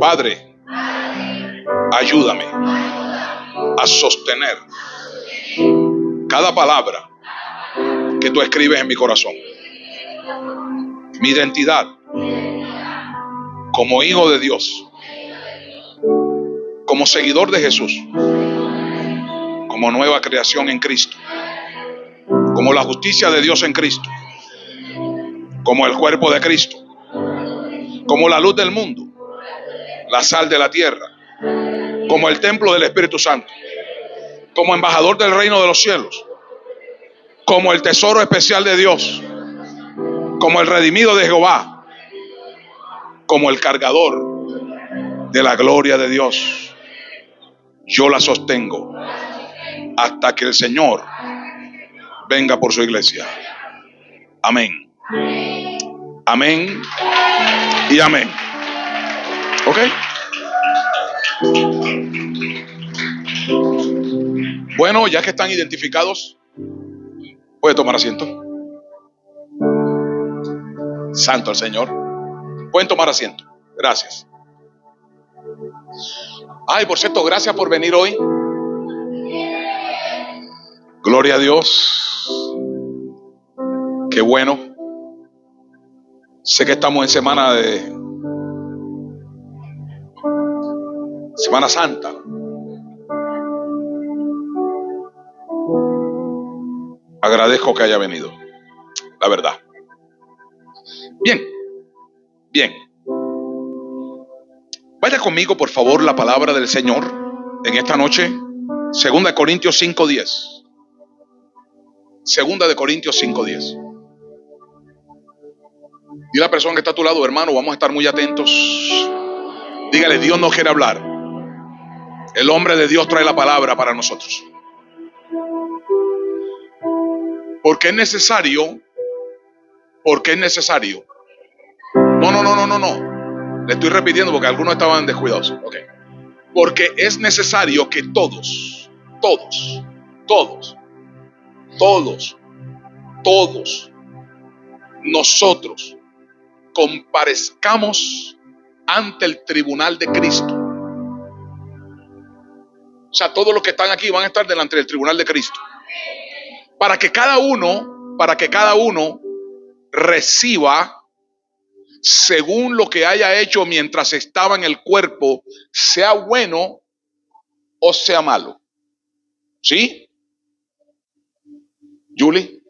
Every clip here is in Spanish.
Padre, ayúdame a sostener cada palabra que tú escribes en mi corazón. Mi identidad como hijo de Dios, como seguidor de Jesús, como nueva creación en Cristo, como la justicia de Dios en Cristo, como el cuerpo de Cristo, como la luz del mundo, la sal de la tierra, como el templo del Espíritu Santo, como embajador del reino de los cielos, como el tesoro especial de Dios, como el redimido de Jehová, como el cargador de la gloria de Dios. Yo la sostengo hasta que el Señor venga por su iglesia. Amén. Amén y amén. ¿Ok? Bueno, ya que están identificados, puede tomar asiento. Santo el Señor. Pueden tomar asiento. Gracias. Ay, por cierto, gracias por venir hoy. Gloria a Dios. Qué bueno. Sé que estamos en Semana Santa. Agradezco que haya venido, la verdad. Bien, bien. Vaya conmigo, por favor, la palabra del Señor en esta noche. 2 Corintios 5:10. 2 Corintios 5:10. Dile a la persona que está a tu lado, hermano, vamos a estar muy atentos. Dígale, Dios nos quiere hablar. El hombre de Dios trae la palabra para nosotros. Porque es necesario. No. Le estoy repitiendo porque algunos estaban descuidados. Ok. Porque es necesario que todos nosotros comparezcamos ante el tribunal de Cristo. O sea, todos los que están aquí van a estar delante del tribunal de Cristo. Para que cada uno reciba según lo que haya hecho mientras estaba en el cuerpo, sea bueno o sea malo. ¿Sí? Julie,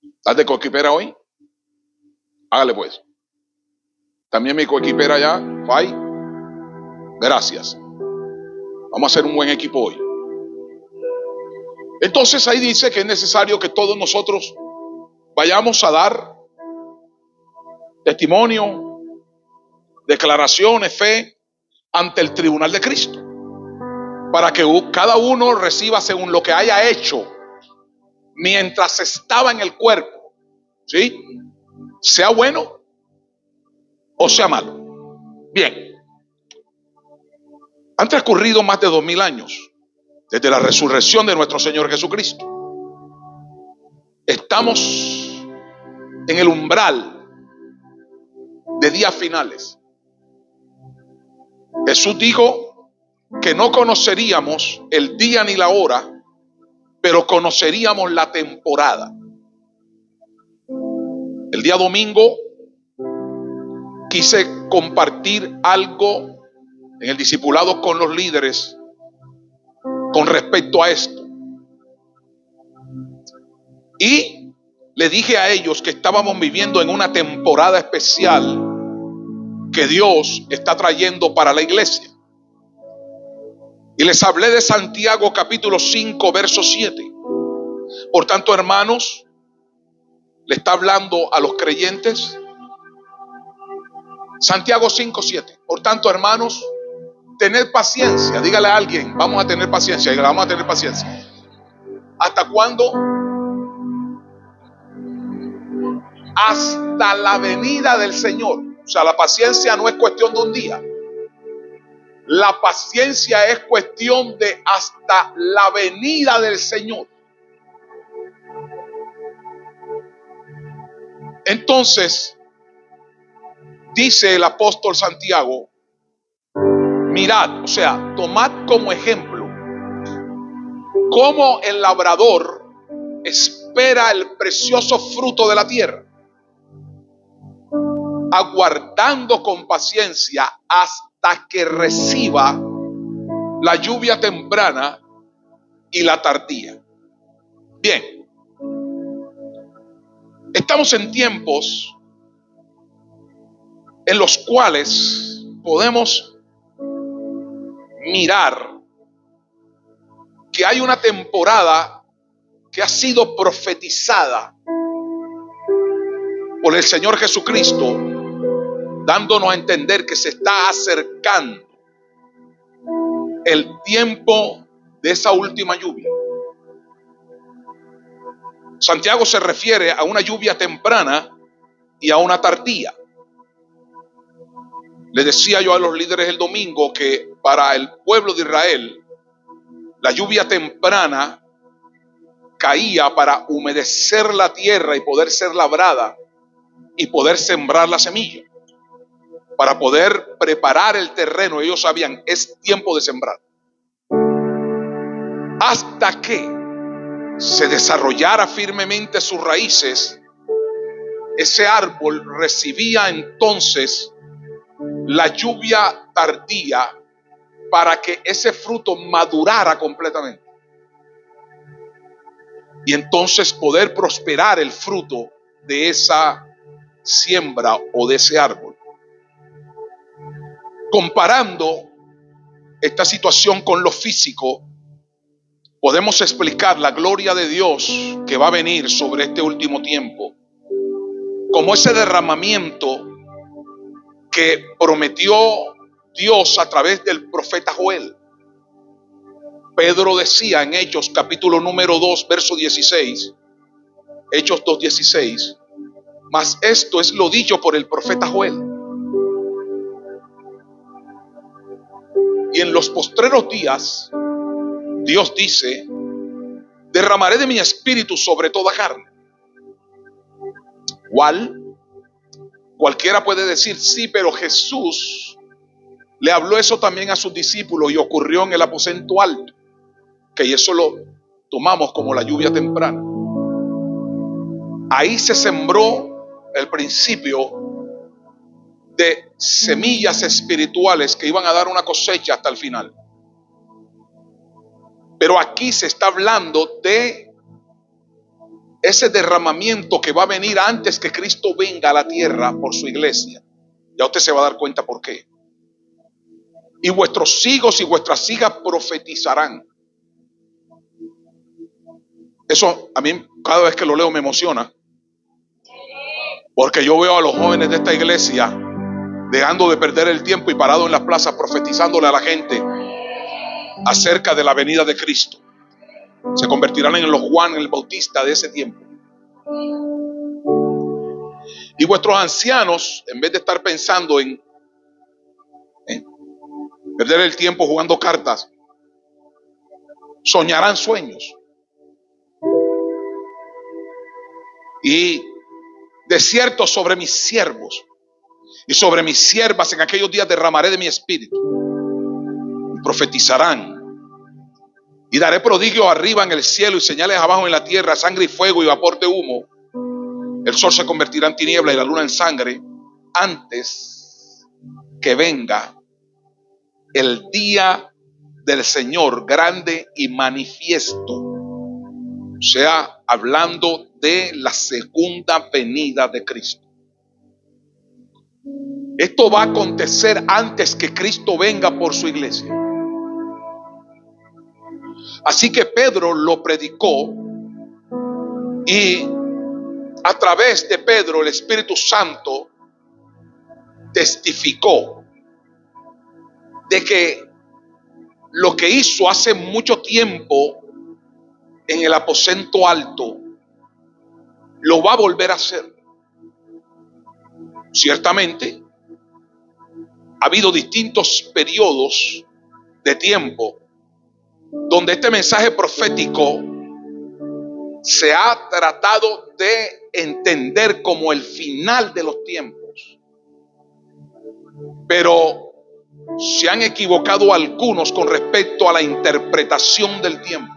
¿estás de coequipera hoy? Hágale pues. También mi coequipera allá, Fay. Gracias. Vamos a hacer un buen equipo hoy. Entonces ahí dice que es necesario que todos nosotros vayamos a dar testimonio, declaraciones, fe ante el tribunal de Cristo. Para que cada uno reciba según lo que haya hecho mientras estaba en el cuerpo. ¿Sí? Sea bueno o sea malo. Bien. Han transcurrido más de 2000 años desde la resurrección de nuestro Señor Jesucristo. Estamos en el umbral de días finales. Jesús dijo que no conoceríamos el día ni la hora, pero conoceríamos la temporada. El día domingo quise compartir algo en el discipulado con los líderes con respecto a esto. Y le dije a ellos que estábamos viviendo en una temporada especial que Dios está trayendo para la iglesia. Y les hablé de Santiago capítulo 5, verso 7. Por tanto, hermanos, le está hablando a los creyentes. Santiago 5, 7. Por tanto, hermanos, tened paciencia. Dígale a alguien, vamos a tener paciencia. Dígale, vamos a tener paciencia. ¿Hasta cuándo? Hasta la venida del Señor. O sea, la paciencia no es cuestión de un día. La paciencia es cuestión de hasta la venida del Señor. Entonces, Dice el apóstol Santiago, mirad, o sea, tomad como ejemplo cómo el labrador espera el precioso fruto de la tierra, aguardando con paciencia hasta que reciba la lluvia temprana y la tardía. Bien, estamos en tiempos en los cuales podemos mirar que hay una temporada que ha sido profetizada por el Señor Jesucristo, dándonos a entender que se está acercando el tiempo de esa última lluvia. Santiago se refiere a una lluvia temprana y a una tardía. Le decía yo a los líderes el domingo que para el pueblo de Israel, la lluvia temprana caía para humedecer la tierra y poder ser labrada y poder sembrar la semilla. Para poder preparar el terreno, ellos sabían, es tiempo de sembrar. Hasta que se desarrollara firmemente sus raíces, ese árbol recibía entonces la lluvia tardía para que ese fruto madurara completamente. Y entonces poder prosperar el fruto de esa siembra o de ese árbol. Comparando esta situación con lo físico, podemos explicar la gloria de Dios que va a venir sobre este último tiempo como ese derramamiento que prometió Dios a través del profeta Joel. Pedro decía en Hechos capítulo número 2 verso 16, Hechos 2:16, mas esto es lo dicho por el profeta Joel. Y en los postreros días, Dios dice, derramaré de mi espíritu sobre toda carne. Cualquiera puede decir, sí, pero Jesús le habló eso también a sus discípulos y ocurrió en el aposento alto, que eso lo tomamos como la lluvia temprana. Ahí se sembró el principio de semillas espirituales que iban a dar una cosecha hasta el final. Pero aquí se está hablando de ese derramamiento que va a venir antes que Cristo venga a la tierra por su iglesia. Ya usted se va a dar cuenta por qué. Y vuestros hijos y vuestras hijas profetizarán. Eso a mí cada vez que lo leo me emociona. Porque yo veo a los jóvenes de esta iglesia dejando de perder el tiempo y parado en las plazas profetizándole a la gente acerca de la venida de Cristo. Se convertirán en los Juan el Bautista de ese tiempo. Y vuestros ancianos, en vez de estar pensando en perder el tiempo jugando cartas, soñarán sueños. Y de cierto sobre mis siervos y sobre mis siervas en aquellos días derramaré de mi espíritu. Y profetizarán. Y daré prodigios arriba en el cielo y señales abajo en la tierra, sangre y fuego y vapor de humo. El sol se convertirá en tiniebla y la luna en sangre antes que venga el día del Señor grande y manifiesto. O sea, hablando de la segunda venida de Cristo. Esto va a acontecer antes que Cristo venga por su iglesia. Así que Pedro lo predicó y a través de Pedro el Espíritu Santo testificó de que lo que hizo hace mucho tiempo en el aposento alto lo va a volver a hacer. Ciertamente ha habido distintos periodos de tiempo donde este mensaje profético se ha tratado de entender como el final de los tiempos. Pero se han equivocado algunos con respecto a la interpretación del tiempo.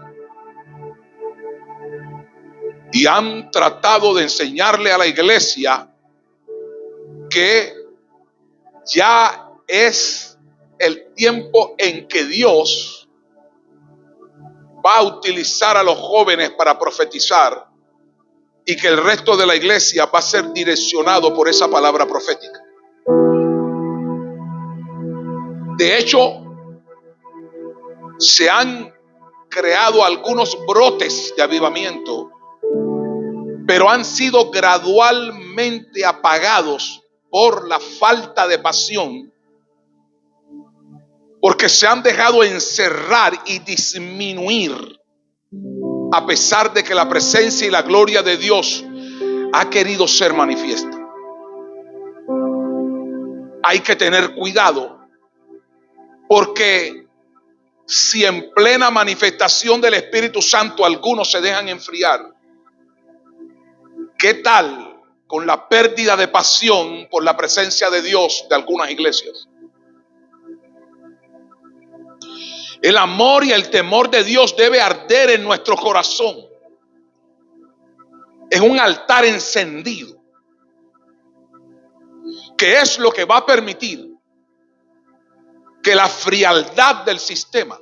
Y han tratado de enseñarle a la iglesia que ya es el tiempo en que Dios va a utilizar a los jóvenes para profetizar y que el resto de la iglesia va a ser direccionado por esa palabra profética. De hecho, se han creado algunos brotes de avivamiento, pero han sido gradualmente apagados por la falta de pasión, porque se han dejado encerrar y disminuir, a pesar de que la presencia y la gloria de Dios ha querido ser manifiesta. Hay que tener cuidado, porque si en plena manifestación del Espíritu Santo algunos se dejan enfriar, ¿qué tal con la pérdida de pasión por la presencia de Dios de algunas iglesias? El amor y el temor de Dios debe arder en nuestro corazón, en un altar encendido, que es lo que va a permitir que la frialdad del sistema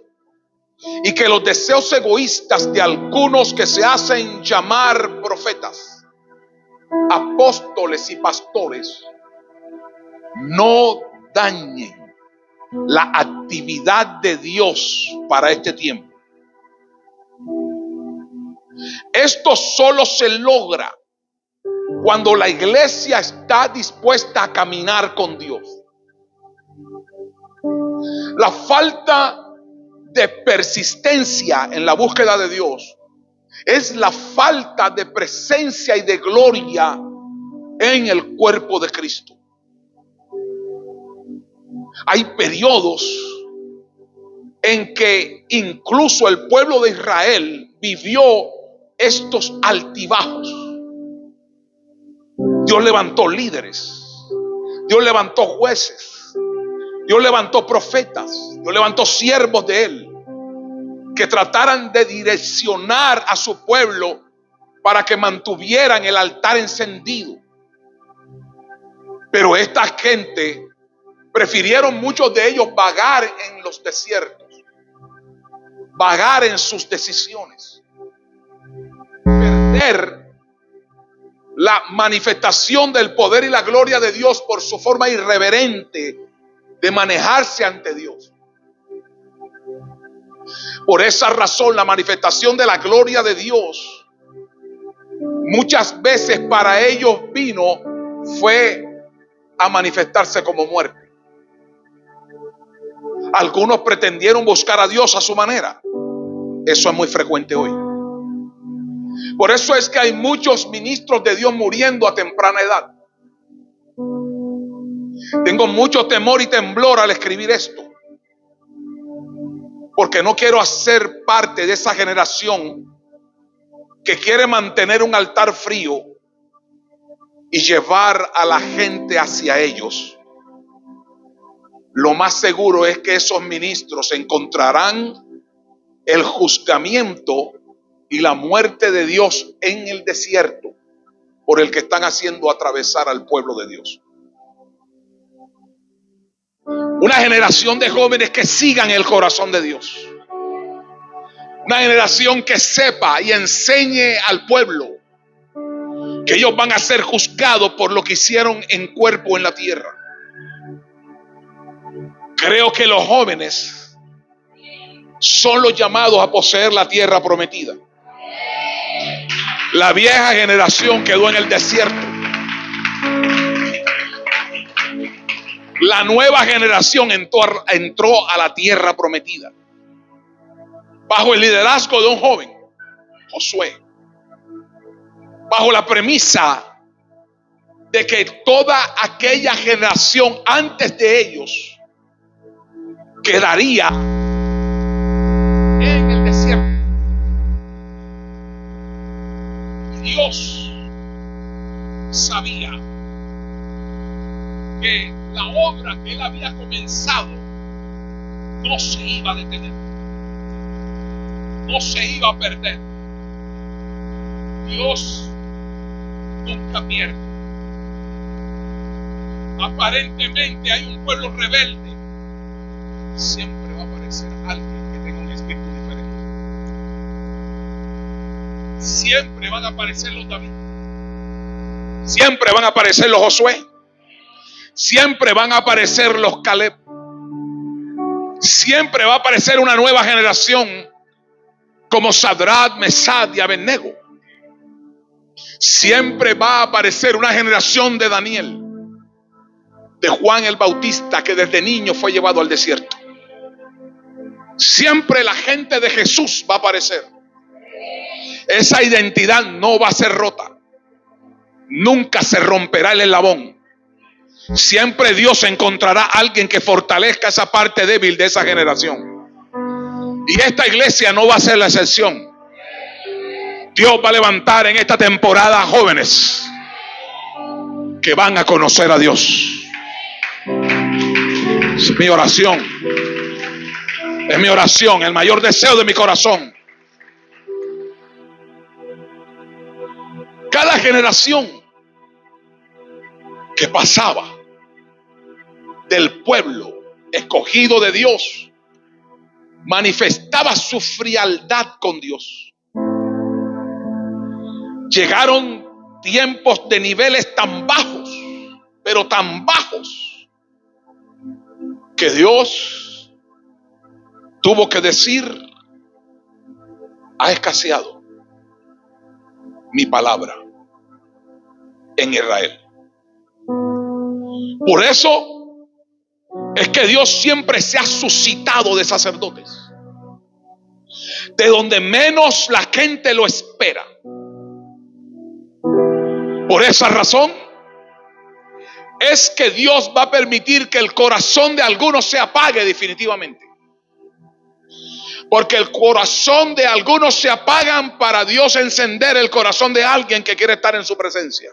y que los deseos egoístas de algunos que se hacen llamar profetas, apóstoles y pastores no dañen la actividad de Dios para este tiempo. Esto solo se logra cuando la iglesia está dispuesta a caminar con Dios. La falta de persistencia en la búsqueda de Dios es la falta de presencia y de gloria en el cuerpo de Cristo. Hay periodos en que incluso el pueblo de Israel vivió estos altibajos. Dios levantó líderes, Dios levantó jueces, Dios levantó profetas, Dios levantó siervos de Él que trataran de direccionar a su pueblo para que mantuvieran el altar encendido. Pero esta gente prefirieron, muchos de ellos, vagar en los desiertos, vagar en sus decisiones, perder la manifestación del poder y la gloria de Dios por su forma irreverente de manejarse ante Dios. Por esa razón, la manifestación de la gloria de Dios muchas veces para ellos fue a manifestarse como muerte. Algunos pretendieron buscar a Dios a su manera. Eso es muy frecuente hoy. Por eso es que hay muchos ministros de Dios muriendo a temprana edad. Tengo mucho temor y temblor al escribir esto, porque no quiero hacer parte de esa generación que quiere mantener un altar frío y llevar a la gente hacia ellos. Lo más seguro es que esos ministros encontrarán el juzgamiento y la muerte de Dios en el desierto por el que están haciendo atravesar al pueblo de Dios. Una generación de jóvenes que sigan el corazón de Dios. Una generación que sepa y enseñe al pueblo que ellos van a ser juzgados por lo que hicieron en cuerpo en la tierra. Creo que los jóvenes son los llamados a poseer la tierra prometida. La vieja generación quedó en el desierto. La nueva generación entró a la tierra prometida bajo el liderazgo de un joven, Josué, bajo la premisa de que toda aquella generación antes de ellos quedaría en el desierto. Dios sabía que la obra que él había comenzado no se iba a detener, no se iba a perder. Dios nunca pierde. Aparentemente hay un pueblo rebelde, siempre va a aparecer alguien que tenga un espíritu diferente. Siempre van a aparecer los David, siempre van a aparecer los Josué, siempre van a aparecer los Caleb, siempre va a aparecer una nueva generación como Sadrach, Mesach y Abednego. Siempre va a aparecer una generación de Daniel, de Juan el Bautista, que desde niño fue llevado al desierto. Siempre la gente de Jesús va a aparecer. Esa identidad no va a ser rota. Nunca se romperá el eslabón. Siempre Dios encontrará a alguien que fortalezca esa parte débil de esa generación. Y esta iglesia no va a ser la excepción. Dios va a levantar en esta temporada jóvenes que van a conocer a Dios. Es mi oración. Es mi oración, el mayor deseo de mi corazón. Cada generación que pasaba del pueblo escogido de Dios manifestaba su frialdad con Dios. Llegaron tiempos de niveles tan bajos, pero tan bajos, que Dios tuvo que decir: ha escaseado mi palabra en Israel. Por eso es que Dios siempre se ha suscitado de sacerdotes, de donde menos la gente lo espera. Por esa razón es que Dios va a permitir que el corazón de algunos se apague definitivamente. Porque el corazón de algunos se apagan para Dios encender el corazón de alguien que quiere estar en su presencia.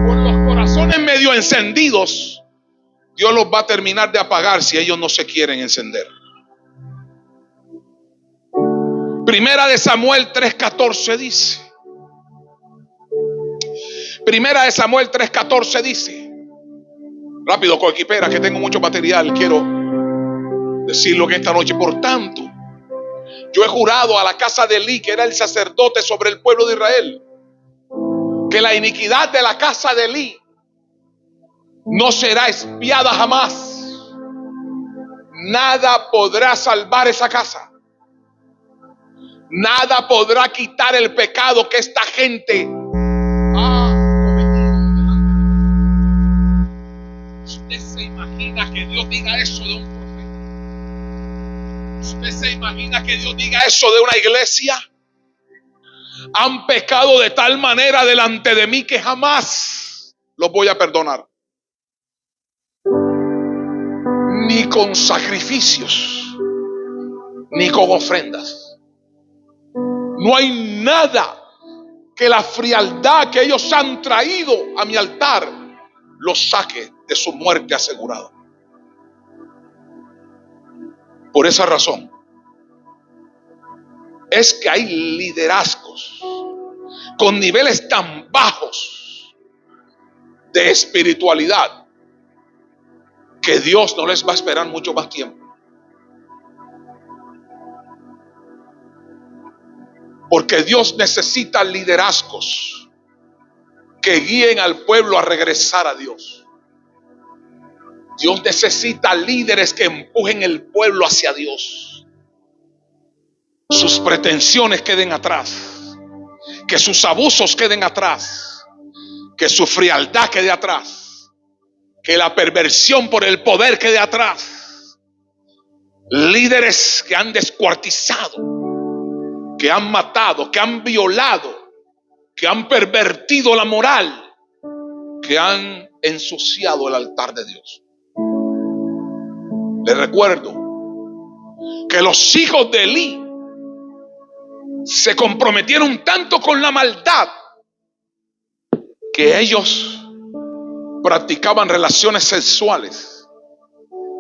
Con los corazones medio encendidos, Dios los va a terminar de apagar si ellos no se quieren encender. Primera de Samuel 3:14 dice. Primera de Samuel 3:14 dice. Rápido, coequipera, que tengo mucho material. Quiero decirlo que esta noche. Por tanto, yo he jurado a la casa de Elí, que era el sacerdote sobre el pueblo de Israel, que la iniquidad de la casa de Elí no será expiada jamás. Nada podrá salvar esa casa. Nada podrá quitar el pecado que esta gente ha cometido. Usted se imagina que Dios diga eso de un profeta. Usted se imagina que Dios diga eso de una iglesia. Han pecado de tal manera delante de mí que jamás los voy a perdonar. Ni con sacrificios, ni con ofrendas. No hay nada que la frialdad que ellos han traído a mi altar los saque de su muerte asegurada. Por esa razón es que hay liderazgos con niveles tan bajos de espiritualidad que Dios no les va a esperar mucho más tiempo. Porque Dios necesita liderazgos que guíen al pueblo a regresar a Dios. Dios necesita líderes que empujen el pueblo hacia Dios. Sus pretensiones queden atrás. Que sus abusos queden atrás. Que su frialdad quede atrás. Que la perversión por el poder quede atrás. Líderes que han descuartizado, que han matado, que han violado, que han pervertido la moral, que han ensuciado el altar de Dios. Les recuerdo que los hijos de Elí se comprometieron tanto con la maldad que ellos practicaban relaciones sexuales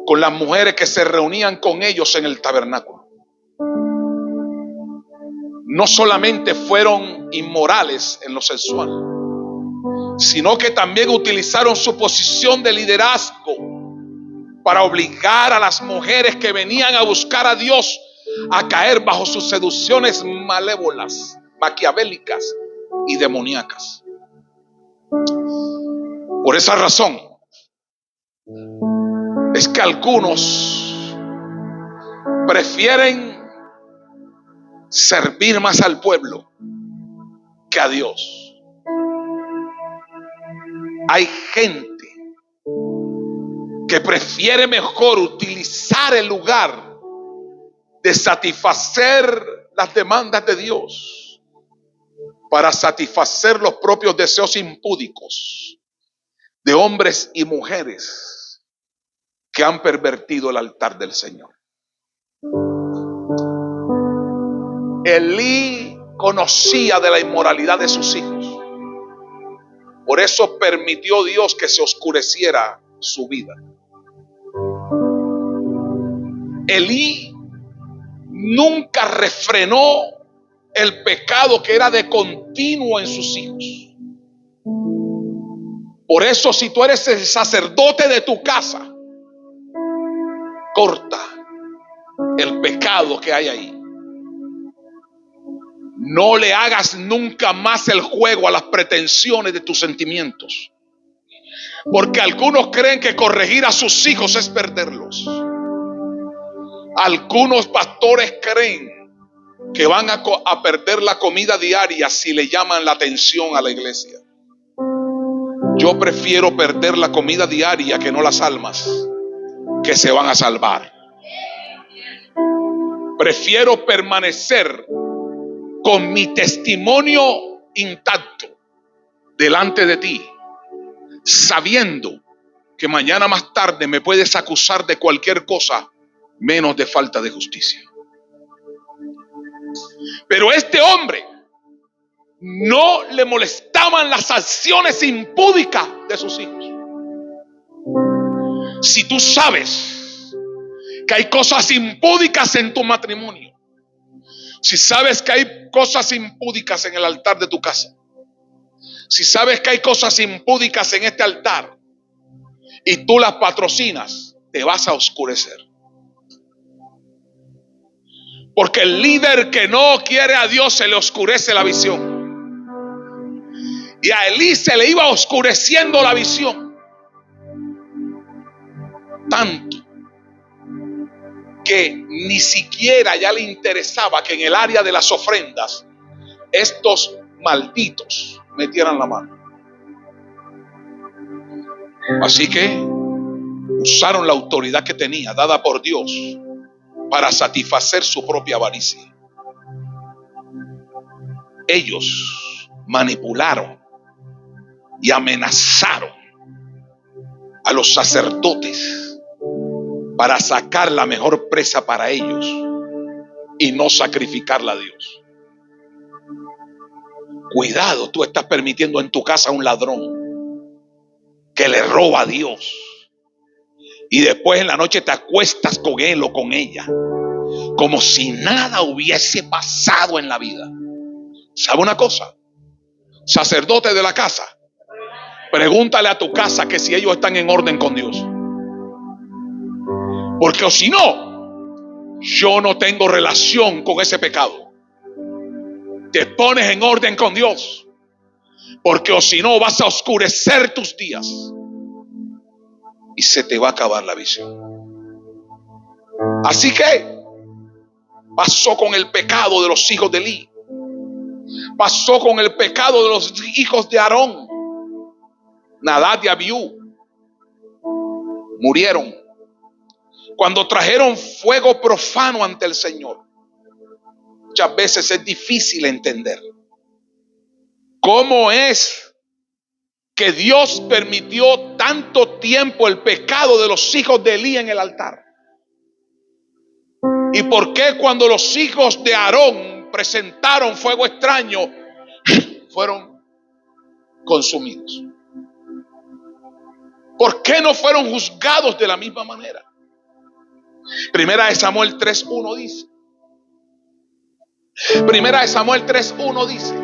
con las mujeres que se reunían con ellos en el tabernáculo. No solamente fueron inmorales en lo sexual, sino que también utilizaron su posición de liderazgo para obligar a las mujeres que venían a buscar a Dios a caer bajo sus seducciones malévolas, maquiavélicas y demoníacas. Por esa razón es que algunos prefieren servir más al pueblo que a Dios. Hay gente que prefiere mejor utilizar el lugar de satisfacer las demandas de Dios para satisfacer los propios deseos impúdicos de hombres y mujeres que han pervertido el altar del Señor. Elí conocía de la inmoralidad de sus hijos. Por eso permitió Dios que se oscureciera su vida. Elí nunca refrenó el pecado que era de continuo en sus hijos. Por eso, si tú eres el sacerdote de tu casa, corta el pecado que hay ahí. No le hagas nunca más el juego a las pretensiones de tus sentimientos. Porque algunos creen que corregir a sus hijos es perderlos. Algunos pastores creen que van a perder la comida diaria si le llaman la atención a la iglesia. Yo prefiero perder la comida diaria que no las almas que se van a salvar. Prefiero permanecer con mi testimonio intacto delante de ti, sabiendo que mañana más tarde me puedes acusar de cualquier cosa menos de falta de justicia. Pero este hombre no le molestaban las acciones impúdicas de sus hijos. Si tú sabes que hay cosas impúdicas en tu matrimonio, si sabes que hay cosas impúdicas en el altar de tu casa, si sabes que hay cosas impúdicas en este altar y tú las patrocinas, te vas a oscurecer. Porque el líder que no quiere a Dios se le oscurece la visión. Y a Elí se le iba oscureciendo la visión. Tanto que ni siquiera ya le interesaba que en el área de las ofrendas estos malditos metieran la mano. Así que usaron la autoridad que tenía, dada por Dios, para satisfacer su propia avaricia. Ellos manipularon y amenazaron a los sacerdotes para sacar la mejor presa para ellos y no sacrificarla a Dios. Cuidado, tú estás permitiendo en tu casa a un ladrón que le roba a Dios y después en la noche te acuestas con él o con ella como si nada hubiese pasado en la vida. ¿Sabe una cosa? Sacerdote de la casa, pregúntale a tu casa que si ellos están en orden con Dios. Porque o si no, yo no tengo relación con ese pecado. Te pones en orden con Dios, porque o si no vas a oscurecer tus días y se te va a acabar la visión. Así que pasó con el pecado de los hijos de Elí, pasó con el pecado de los hijos de Aarón. Nadab y Abiú murieron cuando trajeron fuego profano ante el Señor. Muchas veces es difícil entender cómo es que Dios permitió tanto tiempo el pecado de los hijos de Elí en el altar. Y por qué cuando los hijos de Aarón presentaron fuego extraño, fueron consumidos. ¿Por qué no fueron juzgados de la misma manera? Primera de Samuel 3:1 dice. Primera de Samuel 3:1 dice: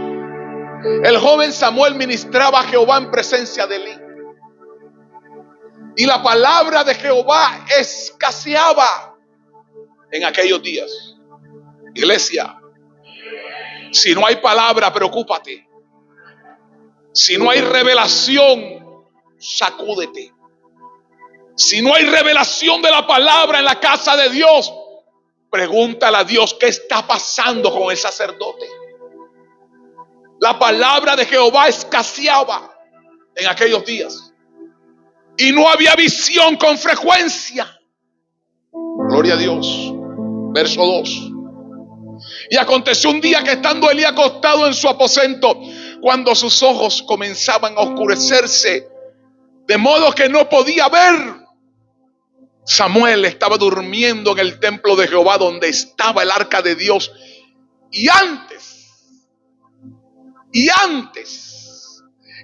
el joven Samuel ministraba a Jehová en presencia de Elí, y la palabra de Jehová escaseaba en aquellos días. Iglesia, si no hay palabra, preocúpate. Si no hay revelación, sacúdete. Si no hay revelación de la palabra en la casa de Dios, pregúntale a Dios qué está pasando con el sacerdote. La palabra de Jehová escaseaba en aquellos días y no había visión con frecuencia. Gloria a Dios. Verso 2. Y aconteció un día que estando Elí acostado en su aposento, cuando sus ojos comenzaban a oscurecerse, de modo que no podía ver, Samuel estaba durmiendo en el templo de Jehová, donde estaba el arca de Dios. Y antes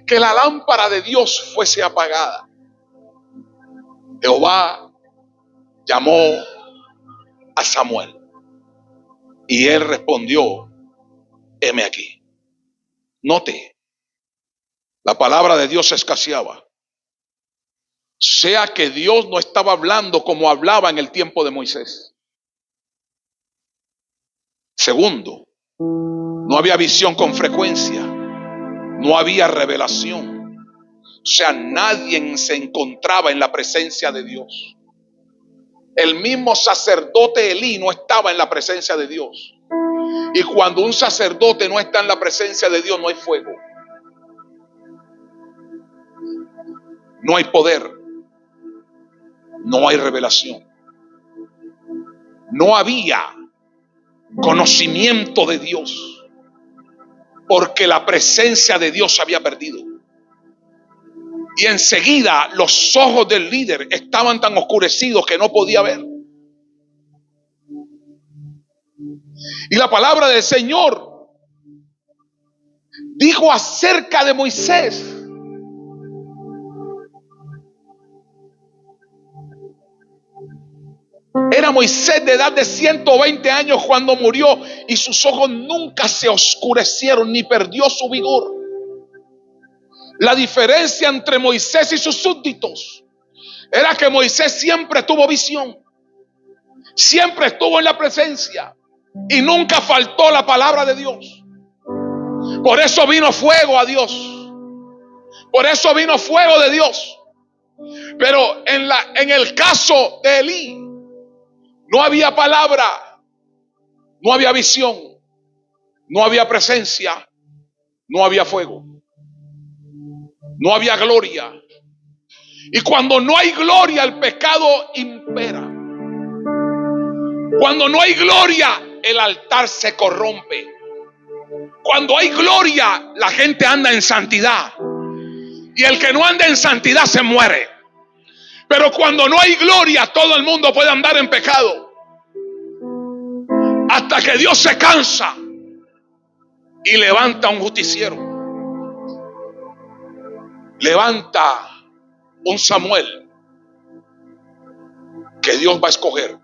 que la lámpara de Dios fuese apagada, Jehová llamó a Samuel, y él respondió: heme aquí. Note, la palabra de Dios escaseaba. Sea que Dios no estaba hablando como hablaba en el tiempo de Moisés. Segundo, no había visión con frecuencia, no había revelación. O sea, nadie se encontraba en la presencia de Dios. El mismo sacerdote Elí no estaba en la presencia de Dios. Y cuando un sacerdote no está en la presencia de Dios, no hay fuego, no hay poder, no hay revelación, no había conocimiento de Dios, porque la presencia de Dios se había perdido. Y enseguida los ojos del líder estaban tan oscurecidos que no podía ver. Y la palabra del Señor dijo acerca de Moisés: era Moisés de edad de 120 años cuando murió, y sus ojos nunca se oscurecieron ni perdió su vigor. La diferencia entre Moisés y sus súbditos era que Moisés siempre tuvo visión, siempre estuvo en la presencia y nunca faltó la palabra de Dios. Por eso vino fuego a Dios, por eso vino fuego de Dios. Pero en el caso de Elí, no había palabra, no había visión, no había presencia, no había fuego, no había gloria. Y cuando no hay gloria, el pecado impera. Cuando no hay gloria, el altar se corrompe. Cuando hay gloria, la gente anda en santidad. Y el que no anda en santidad se muere. Pero cuando no hay gloria, todo el mundo puede andar en pecado, hasta que Dios se cansa y levanta un justiciero, levanta un Samuel que Dios va a escoger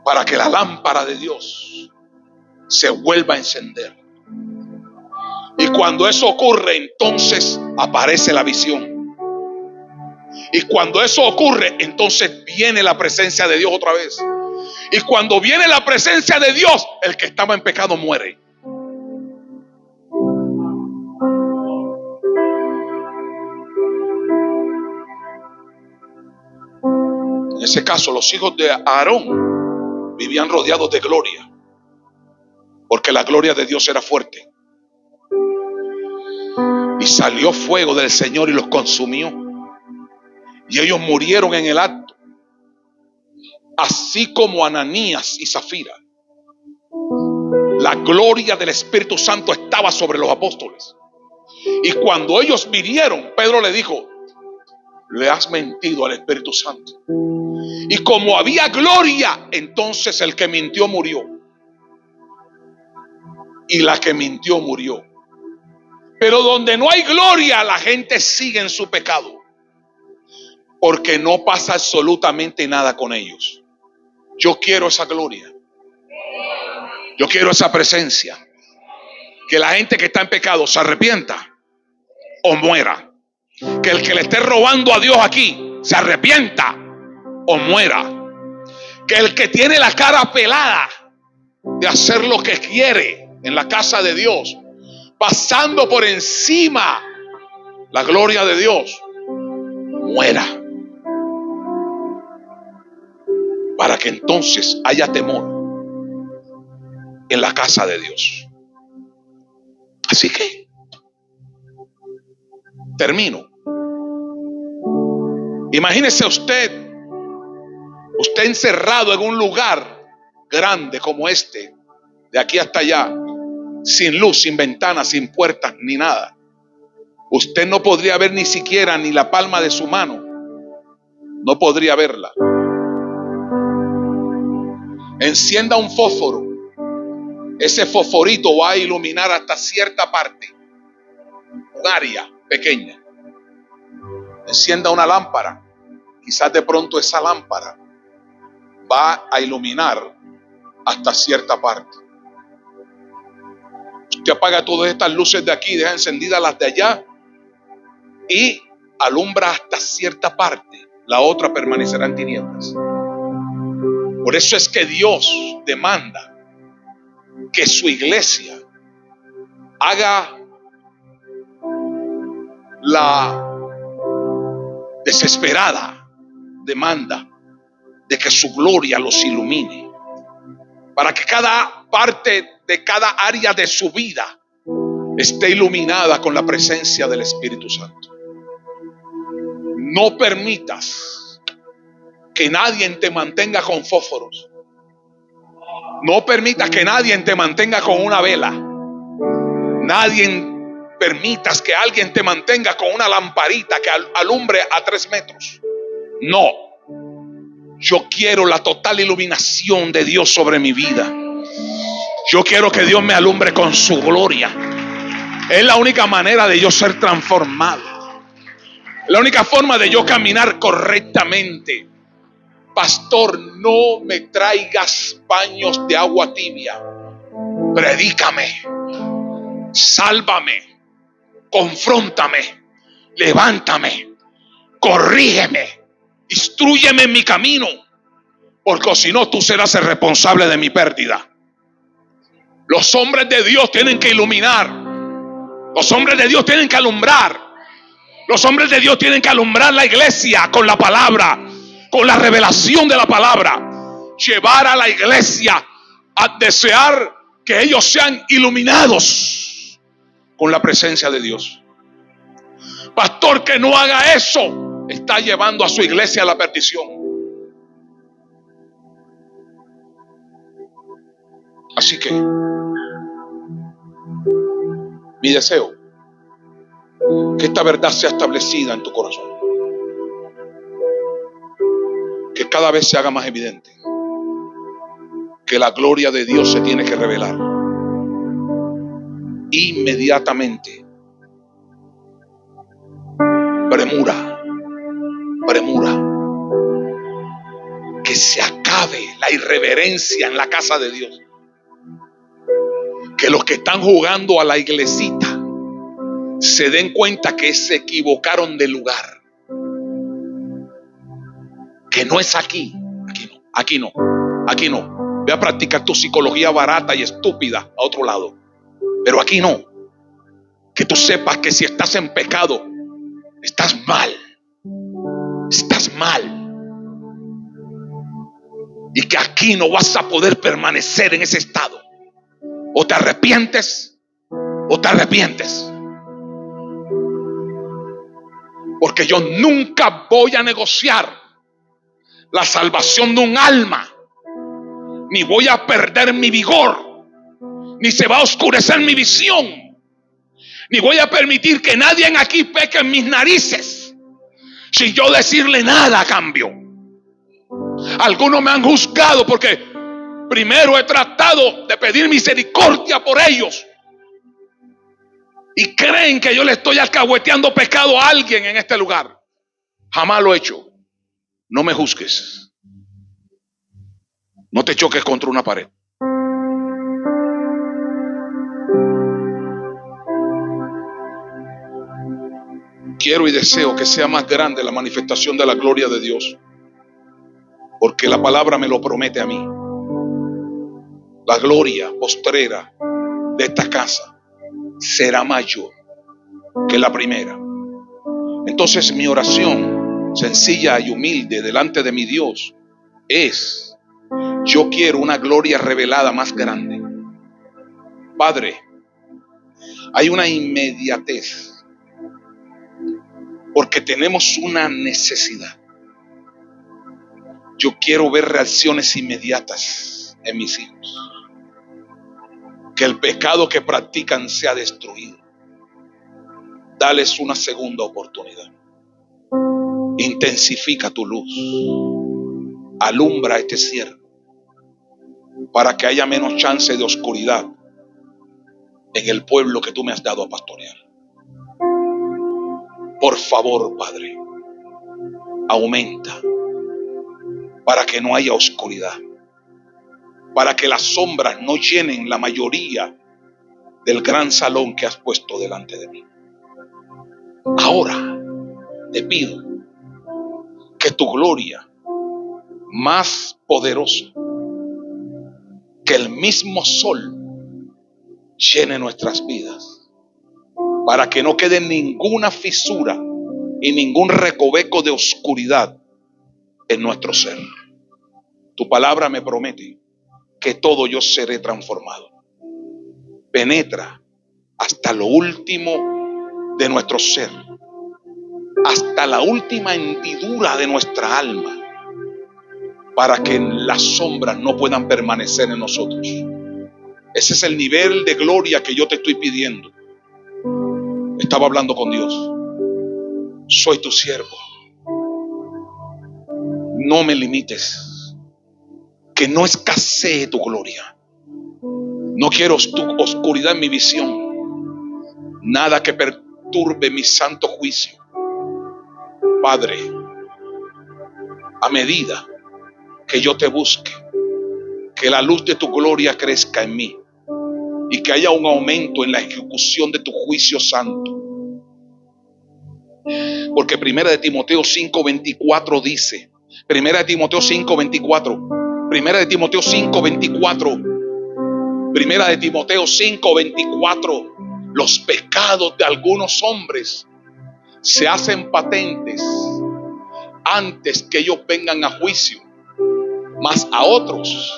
para que la lámpara de Dios se vuelva a encender. Y cuando eso ocurre, entonces aparece la visión. Y cuando eso ocurre, entonces viene la presencia de Dios otra vez. Y cuando viene la presencia de Dios, el que estaba en pecado muere. En ese caso, los hijos de Aarón vivían rodeados de gloria, porque la gloria de Dios era fuerte. Y salió fuego del Señor y los consumió, y ellos murieron en el acto, así como Ananías y Zafira. La gloria del Espíritu Santo estaba sobre los apóstoles. Y cuando ellos vinieron, Pedro le dijo: le has mentido al Espíritu Santo. Y como había gloria, entonces el que mintió murió. Y la que mintió murió. Pero donde no hay gloria, la gente sigue en su pecado. porque no pasa absolutamente nada con ellos. Yo quiero esa gloria. Yo quiero esa presencia. Que la gente que está en pecado se arrepienta o muera. Que el que le esté robando a Dios aquí se arrepienta o muera. Que el que tiene la cara pelada de hacer lo que quiere en la casa de Dios, pasando por encima la gloria de Dios, muera. Para que entonces haya temor en la casa de Dios. Así que termino. Imagínese usted encerrado en un lugar grande como este, de aquí hasta allá, sin luz, sin ventanas, sin puertas, ni nada. Usted no podría ver ni siquiera ni la palma de su mano. No podría verla. Encienda un fósforo. Ese fosforito va a iluminar hasta cierta parte, un área pequeña. Encienda una lámpara. Quizás de pronto esa lámpara va a iluminar hasta cierta parte. Usted apaga todas estas luces de aquí, deja encendidas las de allá y alumbra hasta cierta parte. La otra permanecerá en tinieblas. Por eso es que Dios demanda que su iglesia haga la desesperada demanda de que su gloria los ilumine, para que cada parte de cada área de su vida esté iluminada con la presencia del Espíritu Santo. No permitas que nadie te mantenga con fósforos. No permitas que nadie te mantenga con una vela. Nadie permitas que alguien te mantenga con una lamparita que alumbre a 3 metros. No. Yo quiero la total iluminación de Dios sobre mi vida. Yo quiero que Dios me alumbre con su gloria. Es la única manera de yo ser transformado. La única forma de yo caminar correctamente. Pastor, no me traigas paños de agua tibia. Predícame. Sálvame. Confróntame. Levántame. Corrígeme. Instrúyeme en mi camino. Porque si no, tú serás el responsable de mi pérdida. Los hombres de Dios tienen que iluminar. Los hombres de Dios tienen que alumbrar. Los hombres de Dios tienen que alumbrar la iglesia con la palabra, con la revelación de la palabra. Llevar a la iglesia a desear que ellos sean iluminados con la presencia de Dios. Pastor que no haga eso, está llevando a su iglesia a la perdición. Así que mi deseo, que esta verdad sea establecida en tu corazón. Que cada vez se haga más evidente que la gloria de Dios se tiene que revelar inmediatamente. Premura, premura. Que se acabe la irreverencia en la casa de Dios. Que los que están jugando a la iglesita se den cuenta que se equivocaron de lugar. Que no es aquí. Aquí no. Aquí no. Ve a practicar tu psicología barata y estúpida a otro lado. Pero aquí no. Que tú sepas que si estás en pecado, estás mal. Estás mal. Y que aquí no vas a poder permanecer en ese estado. O te arrepientes, o te arrepientes. Porque yo nunca voy a negociar la salvación de un alma. Ni voy a perder mi vigor. Ni se va a oscurecer mi visión. Ni voy a permitir que nadie aquí peque en mis narices. Sin yo decirle nada a cambio. Algunos me han juzgado porque primero he tratado de pedir misericordia por ellos. Y creen que yo le estoy alcahueteando pecado a alguien en este lugar. Jamás lo he hecho. No me juzgues. No te choques contra una pared. Quiero y deseo que sea más grande la manifestación de la gloria de Dios, porque la palabra me lo promete a mí. La gloria postrera de esta casa será mayor que la primera. Entonces mi oración sencilla y humilde delante de mi Dios es: yo quiero una gloria revelada más grande. Padre, hay una inmediatez porque tenemos una necesidad. Yo quiero ver reacciones inmediatas en mis hijos. Que el pecado que practican sea destruido. Dales una segunda oportunidad. Intensifica tu luz. Alumbra este siervo para que haya menos chance de oscuridad en el pueblo que tú me has dado a pastorear. Por favor, Padre, aumenta para que no haya oscuridad, para que las sombras no llenen la mayoría del gran salón que has puesto delante de mí. Ahora te pido que tu gloria, más poderosa que el mismo sol, llene nuestras vidas, para que no quede ninguna fisura y ningún recoveco de oscuridad en nuestro ser. Tu palabra me promete que todo yo seré transformado. Penetra hasta lo último de nuestro ser, hasta la última hendidura de nuestra alma, para que las sombras no puedan permanecer en nosotros. Ese es el nivel de gloria que yo te estoy pidiendo. Estaba hablando con Dios. Soy tu siervo. No me limites. Que no escasee tu gloria. No quiero tu oscuridad en mi visión. Nada que perturbe mi santo juicio. Padre, a medida que yo te busque, que la luz de tu gloria crezca en mí y que haya un aumento en la ejecución de tu juicio santo. Porque Primera de Timoteo 5:24 dice, Primera de Timoteo 5:24, los pecados de algunos hombres se hacen patentes antes que ellos vengan a juicio, mas a otros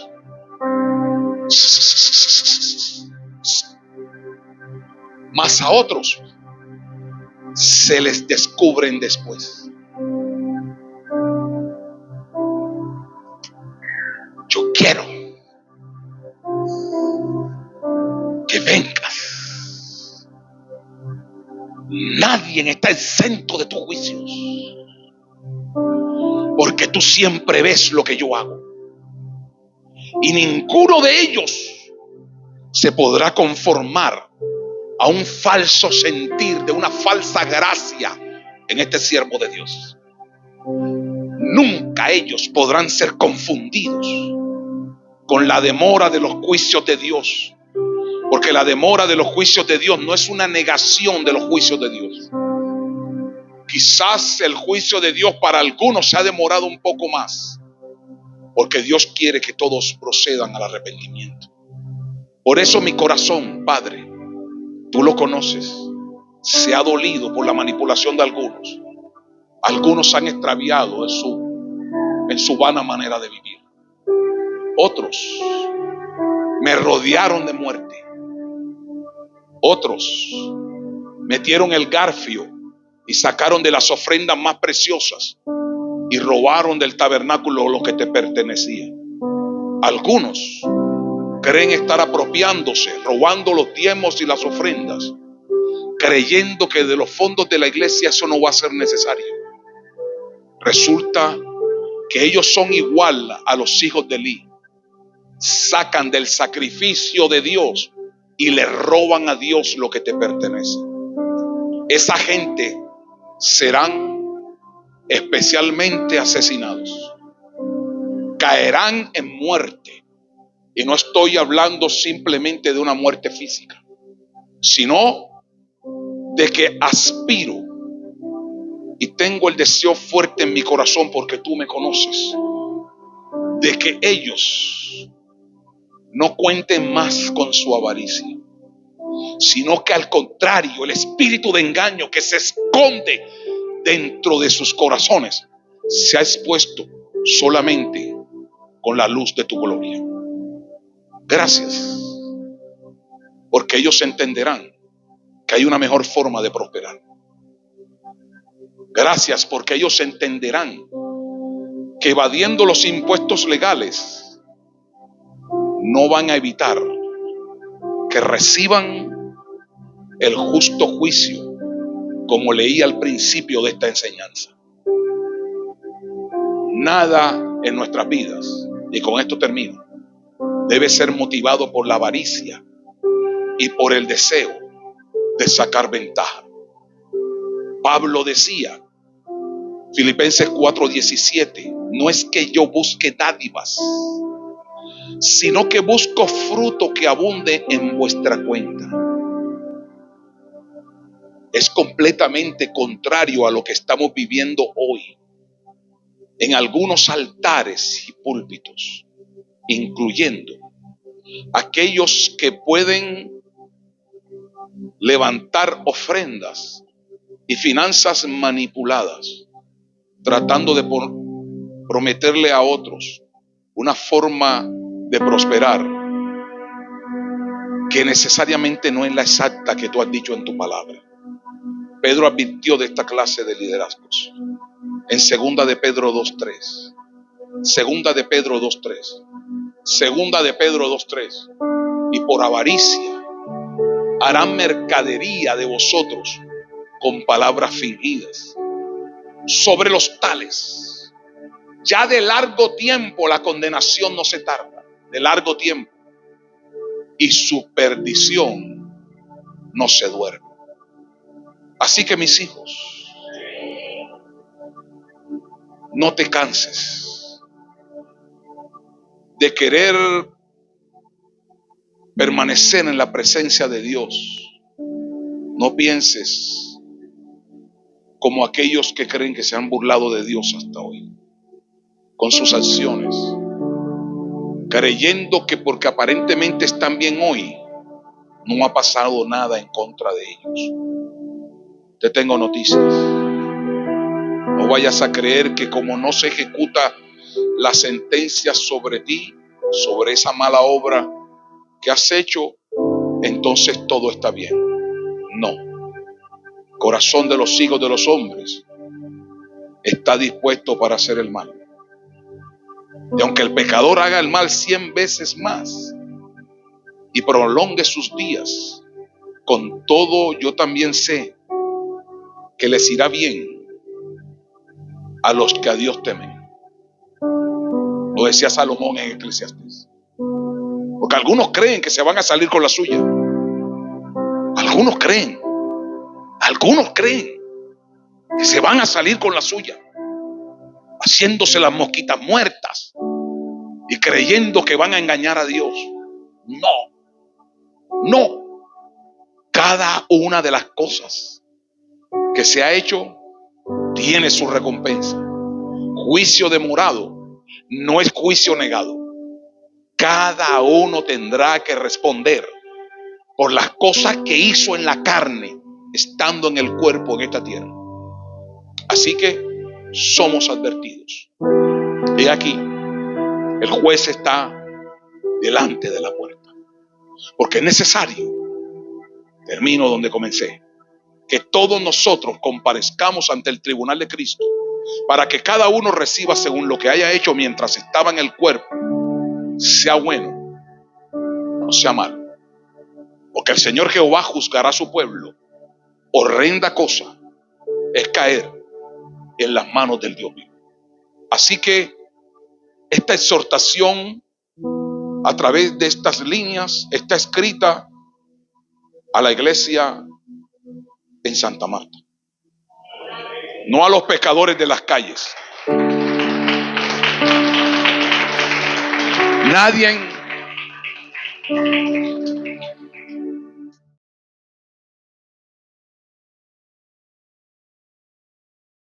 se les descubren después. Yo quiero que vengas. Nadie está exento de tus juicios, porque tú siempre ves lo que yo hago, y ninguno de ellos se podrá conformar a un falso sentir de una falsa gracia en este siervo de Dios. Nunca ellos podrán ser confundidos con la demora de los juicios de Dios, porque la demora de los juicios de Dios no es una negación de los juicios de Dios. Quizás el juicio de Dios para algunos se ha demorado un poco más, porque Dios quiere que todos procedan al arrepentimiento. Por eso mi corazón, Padre, tú lo conoces, se ha dolido por la manipulación de algunos. Algunos se han extraviado en su vana manera de vivir. Otros me rodearon de muerte. Otros metieron el garfio y sacaron de las ofrendas más preciosas y robaron del tabernáculo lo que te pertenecía. Algunos creen estar apropiándose, robando los diezmos y las ofrendas, creyendo que de los fondos de la iglesia eso no va a ser necesario. Resulta que ellos son igual a los hijos de Elí. Sacan del sacrificio de Dios y le roban a Dios lo que te pertenece. Esa gente serán especialmente asesinados. Caerán en muerte. Y no estoy hablando simplemente de una muerte física, sino de que aspiro y tengo el deseo fuerte en mi corazón, porque tú me conoces, de que ellos no cuenten más con su avaricia, sino que al contrario, el espíritu de engaño que se esconde dentro de sus corazones se ha expuesto solamente con la luz de tu gloria. Gracias, porque ellos entenderán que hay una mejor forma de prosperar. Gracias, porque ellos entenderán que evadiendo los impuestos legales no van a evitar que reciban el justo juicio, como leí al principio de esta enseñanza. Nada en nuestras vidas, y con esto termino, debe ser motivado por la avaricia y por el deseo de sacar ventaja. Pablo decía, Filipenses 4:17, no es que yo busque dádivas, sino que busco fruto que abunde en vuestra cuenta. Es completamente contrario a lo que estamos viviendo hoy en algunos altares y púlpitos, incluyendo aquellos que pueden levantar ofrendas y finanzas manipuladas, tratando de prometerle a otros una forma de prosperar que necesariamente no es la exacta que tú has dicho en tu palabra. Pedro advirtió de esta clase de liderazgos en segunda de Pedro 2:3. Segunda de Pedro 2:3. Segunda de Pedro 2:3. Y por avaricia harán mercadería de vosotros con palabras fingidas. Sobre los tales, ya de largo tiempo la condenación no se tarda, de largo tiempo, y su perdición no se duerme. Así que mis hijos, no te canses de querer permanecer en la presencia de Dios. No pienses como aquellos que creen que se han burlado de Dios hasta hoy, con sus acciones, creyendo que porque aparentemente están bien hoy, no ha pasado nada en contra de ellos. Te tengo noticias. No vayas a creer que como no se ejecuta la sentencia sobre ti, sobre esa mala obra que has hecho, entonces todo está bien. No. Corazón de los hijos de los hombres está dispuesto para hacer el mal. Y aunque el pecador haga el mal 100 veces más y prolongue sus días, con todo yo también sé que les irá bien a los que a Dios temen. Lo decía Salomón en Eclesiastés. Porque algunos creen que se van a salir con la suya. Algunos creen que se van a salir con la suya, haciéndose las mosquitas muertas y creyendo que van a engañar a Dios. No. Cada una de las cosas que se ha hecho tiene su recompensa. Juicio demorado no es juicio negado. Cada uno tendrá que responder por las cosas que hizo en la carne, estando en el cuerpo en esta tierra. Así que somos advertidos. He aquí, el juez está delante de la puerta. Porque es necesario, termino donde comencé, que todos nosotros comparezcamos ante el tribunal de Cristo, para que cada uno reciba según lo que haya hecho mientras estaba en el cuerpo, sea bueno, no sea malo. Porque el Señor Jehová juzgará a su pueblo. Horrenda cosa es caer en las manos del Dios vivo. Así que esta exhortación a través de estas líneas está escrita a la iglesia en Santa Marta. no a los pescadores de las calles. Nadie